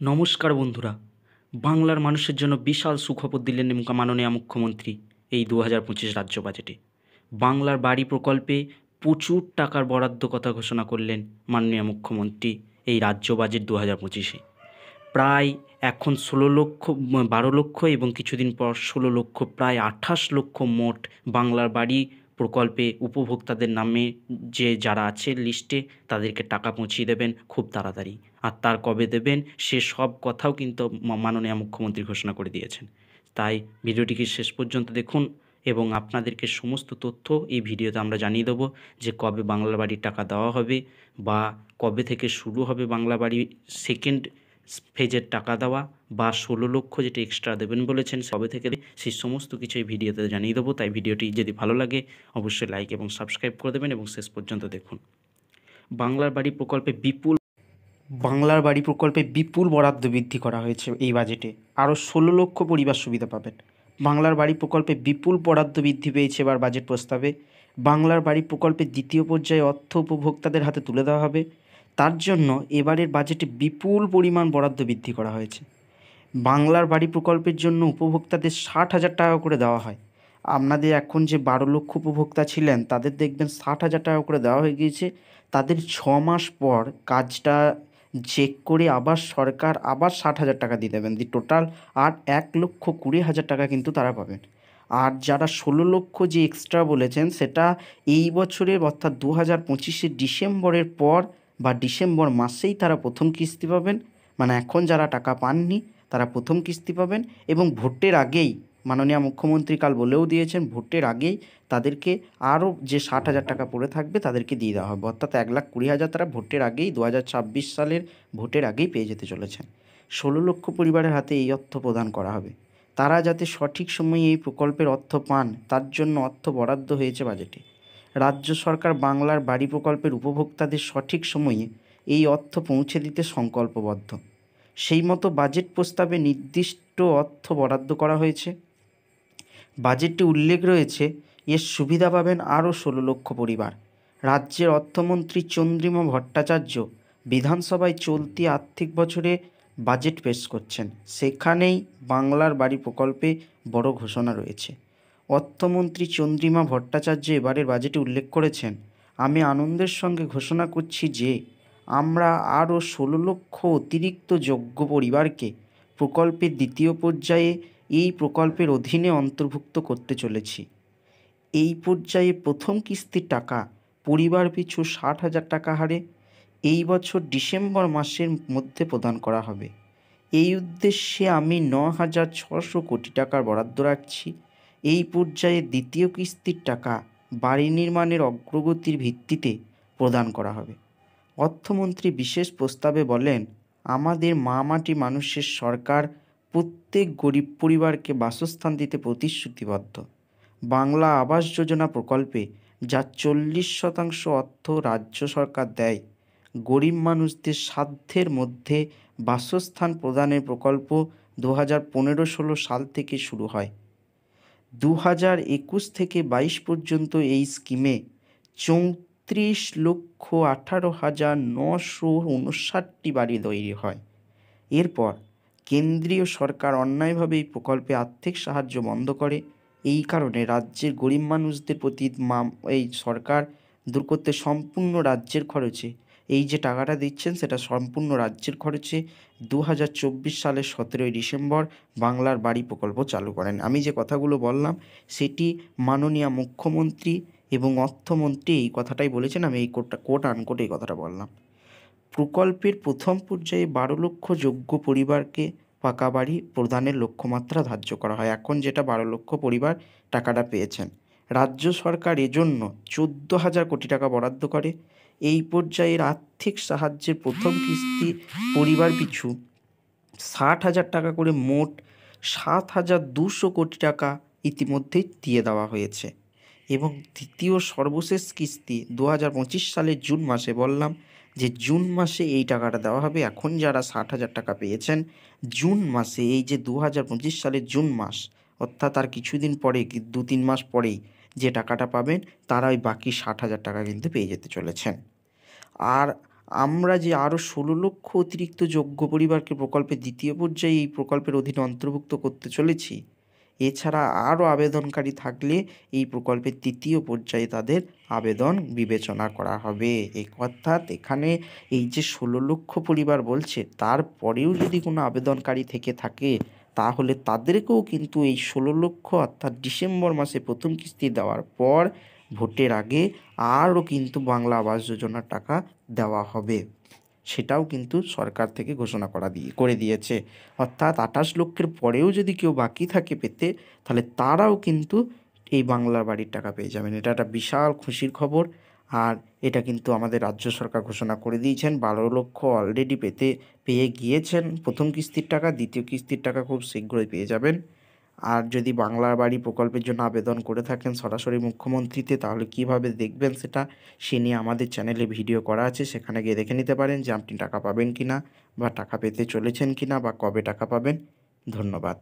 নমস্কার বন্ধুরা। বাংলার মানুষের জন্য বিশাল সুখবর দিলেন মাননীয় মুখ্যমন্ত্রী এই ২০২৫ রাজ্য বাজেটে। বাংলার বাড়ি প্রকল্পে প্রচুর টাকার বরাদ্দ কথা ঘোষণা করলেন মাননীয় মুখ্যমন্ত্রী এই রাজ্য বাজেট ২০২৫-এ। প্রায় এখন ১৬ লক্ষ ১২ লক্ষ এবং কিছুদিন পর ১৬ লক্ষ প্রায় ২৮ লক্ষ মোট বাংলার বাড়ি প্রকল্পে উপভোক্তাদের নামে যারা আছে লিস্টে তাদেরকে টাকা পৌঁছিয়ে দেবেন খুব তাড়াতাড়ি। আর তার কবে দেবেন সে সব কথাও কিন্তু মাননীয় মুখ্যমন্ত্রী ঘোষণা করে দিয়েছেন। তাই ভিডিওটিকে শেষ পর্যন্ত দেখুন এবং আপনাদেরকে সমস্ত তথ্য এই ভিডিওতে আমরা জানিয়ে দেবো যে কবে বাংলা বাড়ির টাকা দেওয়া হবে বা কবে থেকে শুরু হবে বাংলা বাড়ি সেকেন্ড ফেজের টাকা দেওয়া বা ১৬ লক্ষ যেটা এক্সট্রা দেবেন বলেছেন কবে থেকে সেই সমস্ত কিছু এই ভিডিওতে জানিয়ে দেবো। তাই ভিডিওটি যদি ভালো লাগে অবশ্যই লাইক এবং সাবস্ক্রাইব করে দেবেন এবং শেষ পর্যন্ত দেখুন। বাংলার বাড়ি প্রকল্পে বিপুল বরাদ্দ বৃদ্ধি করা হয়েছে এই বাজেটে। আরও ১৬ লক্ষ পরিবার সুবিধা পাবেন। বাংলার বাড়ি প্রকল্পে বিপুল বরাদ্দ বৃদ্ধি পেয়েছে এবার বাজেট প্রস্তাবে। বাংলার বাড়ি প্রকল্পের দ্বিতীয় পর্যায়ে অর্থ উপভোক্তাদের হাতে তুলে দেওয়া হবে। তার জন্য এবারের বাজেটে বিপুল পরিমাণ বরাদ্দ বৃদ্ধি করা হয়েছে। বাংলার বাড়ি প্রকল্পের জন্য উপভোক্তাদের ৬০,০০০ টাকা করে দেওয়া হয়। আপনাদের এখন যে ১২ লক্ষ উপভোক্তা ছিলেন তাদের দেখবেন ৬০,০০০ টাকা করে দেওয়া হয়ে গিয়েছে। তাদের ৬ মাস পর কাজটা চেক করে আবার সরকার আবার ৬০,০০০ টাকা দিয়ে দেবেন, টোটাল আর ১,২০,০০০ টাকা কিন্তু তারা পাবেন। আর যারা ১৬ লক্ষ যে এক্সট্রা বলেছেন সেটা এই বছরের অর্থাৎ ২০২৫-এর ডিসেম্বরের পর বা ডিসেম্বর মাসেই তারা প্রথম কিস্তি পাবেন। মানে এখন যারা টাকা পাননি তারা প্রথম কিস্তি পাবেন এবং ভোটের আগেই মাননীয় মুখ্যমন্ত্রী কাল বলেও দিয়েছেন ভোটের আগেই তাদেরকে আরও যে ৬০,০০০ টাকা পড়ে থাকবে তাদেরকে দিয়ে দেওয়া হবে, অর্থাৎ ১,২০,০০০ তারা ভোটের আগেই ২০২৬ সালের ভোটের আগেই পেয়ে যেতে চলেছেন। ১৬ লক্ষ পরিবারের হাতে এই অর্থ প্রদান করা হবে। তারা যাতে সঠিক সময়ে এই প্রকল্পের অর্থ পান তার জন্য অর্থ বরাদ্দ হয়েছে বাজেটে। রাজ্য সরকার বাংলার বাড়ি প্রকল্পের উপভোক্তাদের সঠিক সময়ে এই অর্থ পৌঁছে দিতে সংকল্পবদ্ধ। সেই মতো বাজেট প্রস্তাবে নির্দিষ্ট অর্থ বরাদ্দ করা হয়েছে। বাজেটে উল্লেখ রয়েছে এর সুবিধা পাবেন আরও ১৬ লক্ষ পরিবার। রাজ্যের অর্থমন্ত্রী চন্দ্রিমা ভট্টাচার্য বিধানসভায় চলতি আর্থিক বছরে বাজেট পেশ করছেন। সেখানেই বাংলার বাড়ি প্রকল্পে বড় ঘোষণা রয়েছে। অর্থমন্ত্রী চন্দ্রিমা ভট্টাচার্য এবারের বাজেটে উল্লেখ করেছেন, আমি আনন্দের সঙ্গে ঘোষণা করছি যে আমরা আরও ১৬ লক্ষ অতিরিক্ত যোগ্য পরিবারকে প্রকল্পের দ্বিতীয় পর্যায়ে এই প্রকল্পের অধীনে অন্তর্ভুক্ত করতে চলেছি। এই পর্যায়ে প্রথম কিস্তির টাকা পরিবার পিছু ৬০,০০০ টাকা হারে এই বছর ডিসেম্বর মাসের মধ্যে প্রদান করা হবে। এই উদ্দেশ্যে আমি ৯,৬০০ কোটি টাকার বরাদ্দ রাখছি। এই পর্যায়ে দ্বিতীয় কিস্তির টাকা বাড়ি নির্মাণের অগ্রগতির ভিত্তিতে প্রদান করা হবে। অর্থমন্ত্রী বিশেষ প্রস্তাবে বলেন, আমাদের মাটি মানুষের সরকার প্রত্যেক গরিব পরিবারকে বাসস্থান দিতে প্রতিশ্রুতিবদ্ধ। বাংলা আবাস যোজনা প্রকল্পে যা ৪০% অর্থ রাজ্য সরকার দেয়, গরিব মানুষদের সাধ্যের মধ্যে বাসস্থান প্রদানের প্রকল্প ২০১৫-১৬ সাল থেকে শুরু হয়। ২০২১ থেকে ২২ পর্যন্ত এই স্কিমে ৩৪,১৮,৯৫৯টি বাড়ি তৈরি হয়। এরপর কেন্দ্রীয় সরকার অন্যায়ভাবে এই প্রকল্পে আর্থিক সাহায্য বন্ধ করে। এই কারণে রাজ্যের গরিব মানুষদের প্রতি এই সরকার দূর করতে সম্পূর্ণ রাজ্যের খরচে এই যে টাকাটা দিচ্ছেন সেটা সম্পূর্ণ রাজ্যের খরচে ২০২৪ সালের ১৭ই ডিসেম্বর বাংলার বাড়ি প্রকল্প চালু করেন। আমি যে কথাগুলো বললাম সেটি মাননীয় মুখ্যমন্ত্রী এবং অর্থমন্ত্রী এই কথাটাই বলেছেন, আমি এই কোট আনকোট এই কথাটা বললাম। প্রকল্পের প্রথম পর্যায়ে ১২ লক্ষ যোগ্য পরিবারকে পাকা বাড়ি প্রদানের লক্ষ্যমাত্রা ধার্য করা হয়। এখন যেটা ১২ লক্ষ পরিবার টাকাটা পেয়েছেন, রাজ্য সরকার এজন্য ১৪,০০০ কোটি টাকা বরাদ্দ করে। এই পর্যায়ের আর্থিক সাহায্যের প্রথম কিস্তি পরিবার পিছু ৬০,০০০ টাকা করে মোট ৭,২০০ কোটি টাকা ইতিমধ্যেই দিয়ে দেওয়া হয়েছে এবং দ্বিতীয় সর্বশেষ কিস্তি ২০২৫ সালের জুন মাসে, বললাম যে জুন মাসে এই টাকাটা দেওয়া হবে। এখন যারা ৬০,০০০ টাকা পেয়েছেন জুন মাসে, এই যে ২০২৫ সালের জুন মাস অর্থাৎ আর কিছুদিন পরে ২-৩ মাস পরেই যে টাকাটা পাবেন তারা ওই বাকি ৬০,০০০ টাকা কিন্তু পেয়ে যেতে চলেছেন। আর আমরা যে আরও 16 লক্ষ অতিরিক্ত যোগ্য পরিবারকে প্রকল্পের দ্বিতীয় পর্যায়ে এই প্রকল্পের অধীনে অন্তর্ভুক্ত করতে চলেছি। এছাড়া আরও আবেদনকারী থাকলে এই প্রকল্পের তৃতীয় পর্যায়ে তাদের আবেদন বিবেচনা করা হবে। অর্থাৎ এখানে এই যে 16 লক্ষ পরিবার বলছে, তারপরেও যদি কোনো আবেদনকারী থেকে থাকে তাহলে তাদেরকেও কিন্তু এই 16 লক্ষ অর্থাৎ ডিসেম্বর মাসে প্রথম কিস্তি দেওয়ার পর ভোটের আগে আরও কিন্তু বাংলা আবাস যোজনার টাকা দেওয়া হবে। সেটাও কিন্তু সরকার থেকে ঘোষণা করে দিয়েছে। অর্থাৎ 28 লক্ষের পরেও যদি কেউ বাকি থাকে পেতে, তাহলে তারাও কিন্তু এই বাংলার বাড়ির টাকা পেয়ে যাবেন। এটা একটা বিশাল খুশির খবর। আর এটা কিন্তু আমাদের রাজ্য সরকার ঘোষণা করে দিয়েছেন। 12 লক্ষ অলরেডি পেয়ে গিয়েছেন প্রথম কিস্তির টাকা, দ্বিতীয় কিস্তির টাকা খুব শীঘ্রই পেয়ে যাবেন। আর যদি বাংলার বাড়ি প্রকল্পের জন্য আবেদন করে থাকেন সরাসরি মুখ্যমন্ত্রীতে, তাহলে কিভাবে দেখবেন সে নিয়ে আমাদের চ্যানেলে ভিডিও করা আছে, সেখানে গিয়ে দেখে নিতে পারেন যে আপনি টাকা পাবেন কিনা, বা টাকা পেতে চলেছেন কিনা, বা কবে টাকা পাবেন। ধন্যবাদ।